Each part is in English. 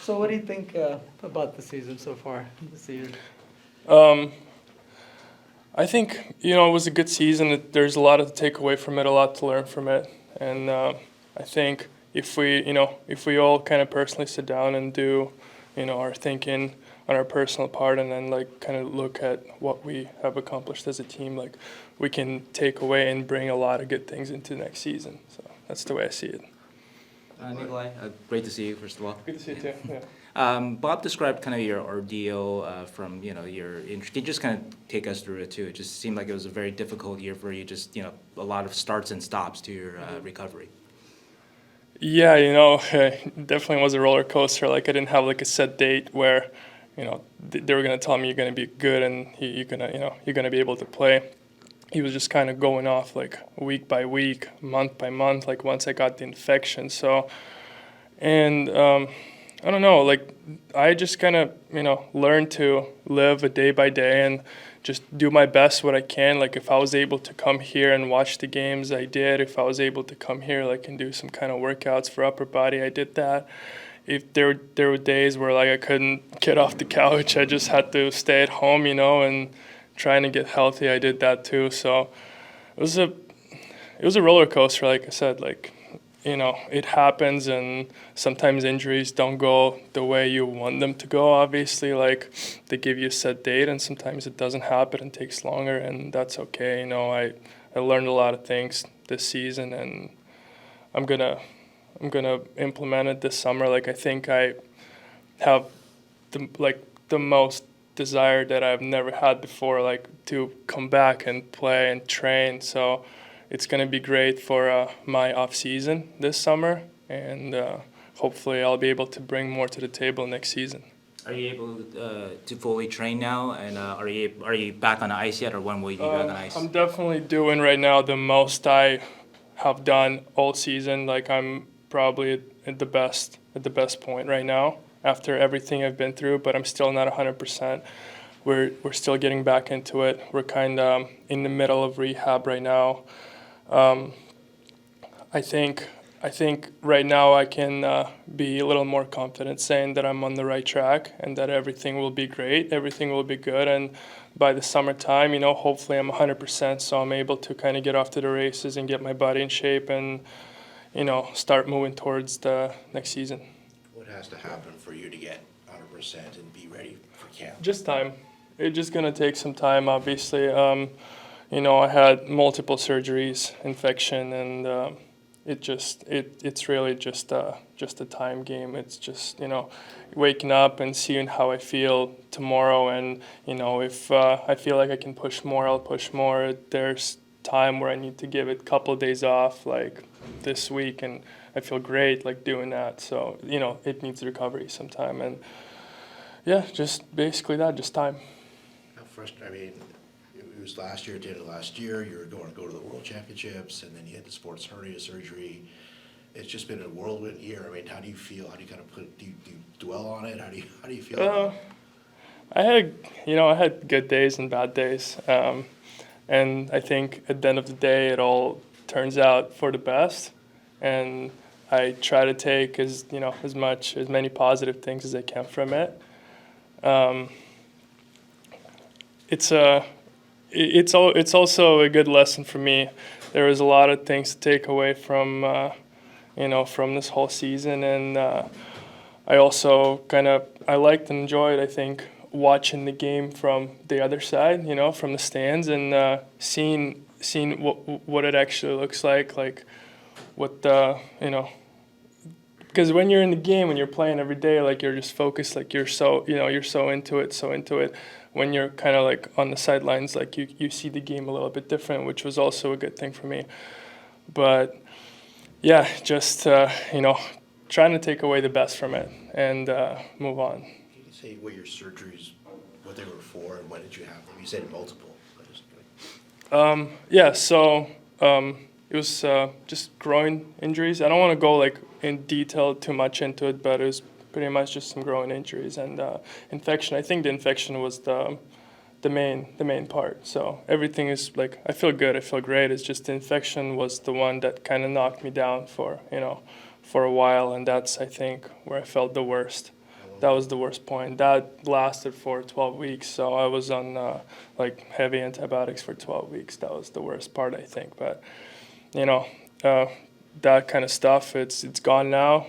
So what do you think about the season so far this year? Um, I think it was a good season. There's a lot to take away from it, a lot to learn from it, and I think if we all kind of personally sit down and do our thinking on our personal part, and then like kind of look at what we have accomplished as a team, like we can take away and bring a lot of good things into the next season. So that's the way I see it. Nikolai, great to see you, first of all. Good to see you too. Yeah. Bob described kind of your ordeal from your injury. Can you just kind of take us through it too? It just seemed like it was a very difficult year for you. Just a lot of starts and stops to your recovery. Yeah, it definitely was a roller coaster. Like I didn't have like a set date where, they were gonna tell me you're gonna be good and you're gonna be able to play. He was just kind of going off like week by week, month by month. Like once I got the infection, so and I don't know. Like I just kind of learned to live a day by day and just do my best what I can. Like if I was able to come here and watch the games, I did. If I was able to come here like and do some kind of workouts for upper body, I did that. If there were days where like I couldn't get off the couch, I just had to stay at home, and trying to get healthy, I did that too. So it was a roller coaster, like I said. Like it happens, and sometimes injuries don't go the way you want them to go. Obviously, like they give you a set date, and sometimes it doesn't happen and takes longer, and that's okay. I learned a lot of things this season, and I'm gonna implement it this summer. Like I think I have the most desire that I've never had before, like to come back and play and train. So it's going to be great for my off season this summer, and hopefully I'll be able to bring more to the table next season. Are you able to fully train now? And are you back on the ice yet, or when will you be back on ice? I'm definitely doing right now the most I have done all season. Like I'm probably at the best point right now after everything I've been through, but I'm still not 100%. We're still getting back into it. We're kind of in the middle of rehab right now. I think right now I can be a little more confident saying that I'm on the right track and that everything will be great, everything will be good, and by the summertime, hopefully I'm 100%, so I'm able to kind of get off to the races and get my body in shape and start moving towards the next season. What has to happen for you to get 100% and be ready for camp? Just time. It's just gonna take some time, obviously. I had multiple surgeries, infection, and it's really just a time game. It's just waking up and seeing how I feel tomorrow, and if I feel like I can push more, I'll push more. There's time where I need to give it a couple of days off, like this week, and I feel great like doing that. So it needs recovery sometime, and yeah, just basically that, just time. How frustrating? I mean, it was last year, at the end of last year, you were going to go to the World Championships, and then you had the sports hernia surgery. It's just been a whirlwind year. I mean, how do you feel? How do you kind of do you dwell on it? How do you feel about it? I had good days and bad days, and I think at the end of the day, it all turns out for the best. And I try to take as many positive things as I can from it. It's also a good lesson for me. There was a lot of things to take away from from this whole season, and I also I liked and enjoyed, I think, watching the game from the other side, from the stands, and seeing what it actually looks like what the because when you're in the game, when you're playing every day, like you're just focused, like you're so into it. When you're kind of like on the sidelines, like you see the game a little bit different, which was also a good thing for me. But yeah, just trying to take away the best from it and move on. Can you say what your surgeries, what they were for, and when did you have them? You said multiple. Yeah, so it was just groin injuries. I don't want to go like in detail too much into it, but it was pretty much just some groin injuries and infection. I think the infection was the main part. So everything is like, I feel good, I feel great. It's just the infection was the one that kind of knocked me down for a while, and that's, I think, where I felt the worst. How That was the worst point. That lasted for 12 weeks, so I was on like heavy antibiotics for 12 weeks. That was the worst part, I think. But you know, that kind of stuff, it's gone now.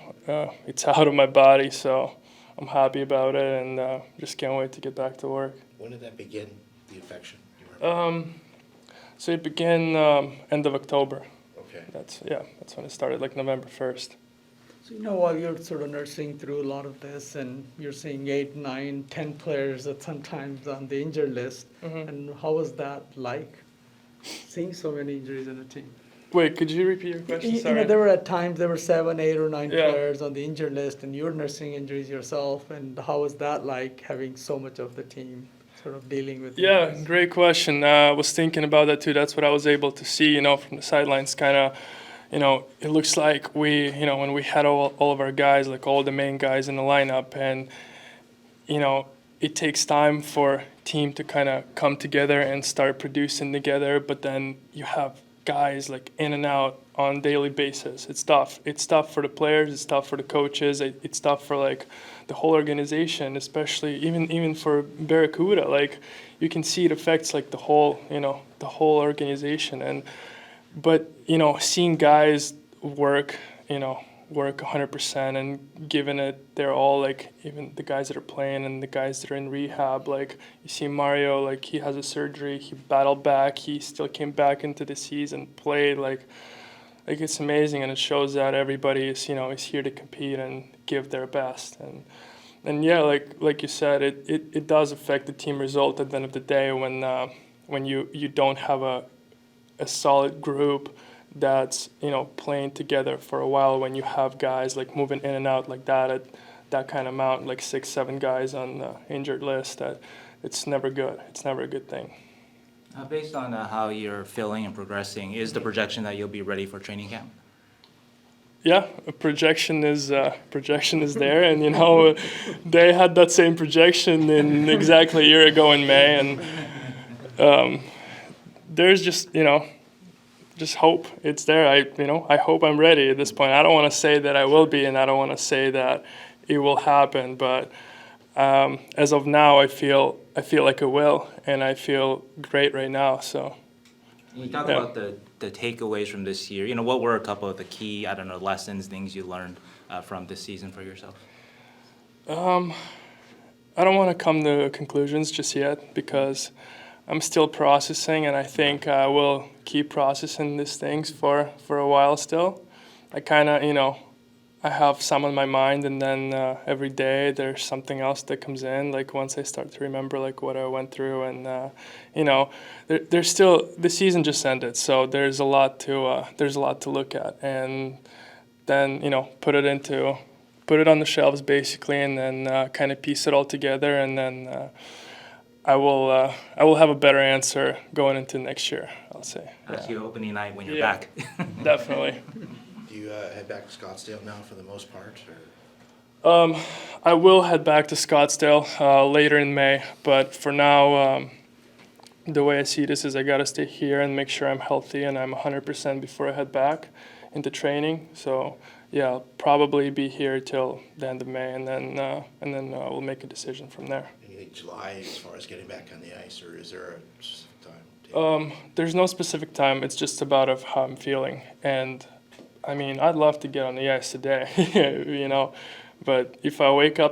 It's out of my body, so I'm happy about it, and just can't wait to get back to work. When did that begin, the infection? Do you remember? So it began end of October. Okay. That's when it started, like November 1st. So, while you're sort of nursing through a lot of this and you're seeing 8, 9, 10 players at sometimes on the injured list, and how was that like, seeing so many injuries in a team? Wait, could you repeat your question? Sorry. There were at times, there were 7, 8, or 9 Yeah. players on the injured list, and you're nursing injuries yourself, and how was that like, having so much of the team sort of dealing with Yeah, injuries? great question. I was thinking about that too. That's what I was able to see, from the sidelines. Kind of, it looks like we, when we had all of our guys, like all the main guys in the lineup, and, it takes time for team to kind of come together and start producing together. But then you have guys like in and out on a daily basis. It's tough. It's tough for the players. It's tough for the coaches. It's tough for like the whole organization, especially even for Barracuda. Like you can see it affects like the whole organization. But seeing guys work 100% and giving it their all, like even the guys that are playing and the guys that are in rehab, like you see Mario, like he has a surgery, he battled back, he still came back into the season, played like it's amazing, and it shows that everybody is is here to compete and give their best. And yeah, like you said, it does affect the team result at the end of the day when you don't have a solid group that's playing together for a while, when you have guys like moving in and out like that at that kind of amount, like 6-7 guys on the injured list, that it's never good. It's never a good thing. Based on how you're feeling and progressing, is the projection that you'll be ready for training camp? Yeah, a projection is there, and they had that same projection in exactly a year ago in May, and there's just just hope. It's there. I hope I'm ready at this point. I don't want to say that I will be, and I don't want to say that it will happen, but as of now, I feel like it will, and I feel great right now. So. You talk Yeah. about the takeaways from this year. What were a couple of the key, lessons, things you learned from this season for yourself? I don't want to come to conclusions just yet because I'm still processing, and I think I will keep processing these things for a while still. I kind of, I have some on my mind, and then every day there's something else that comes in. Like once I start to remember like what I went through, and there's still, the season just ended, so there's a lot to look at, and then put it on the shelves basically, and then kind of piece it all together, and then I will have a better answer going into next year, I'll say. That's Yeah. your opening night when you're Yeah. back. Definitely. Do you head back to Scottsdale now for the most part, or? I will head back to Scottsdale later in May, but for now, the way I see this is I gotta stay here and make sure I'm healthy and I'm 100% before I head back into training. So yeah, I'll probably be here till the end of May, and then we'll make a decision from there. And you think July as far as getting back on the ice, or is there a specific time? There's no specific time. It's just about of how I'm feeling, and I mean, I'd love to get on the ice today, but if I wake up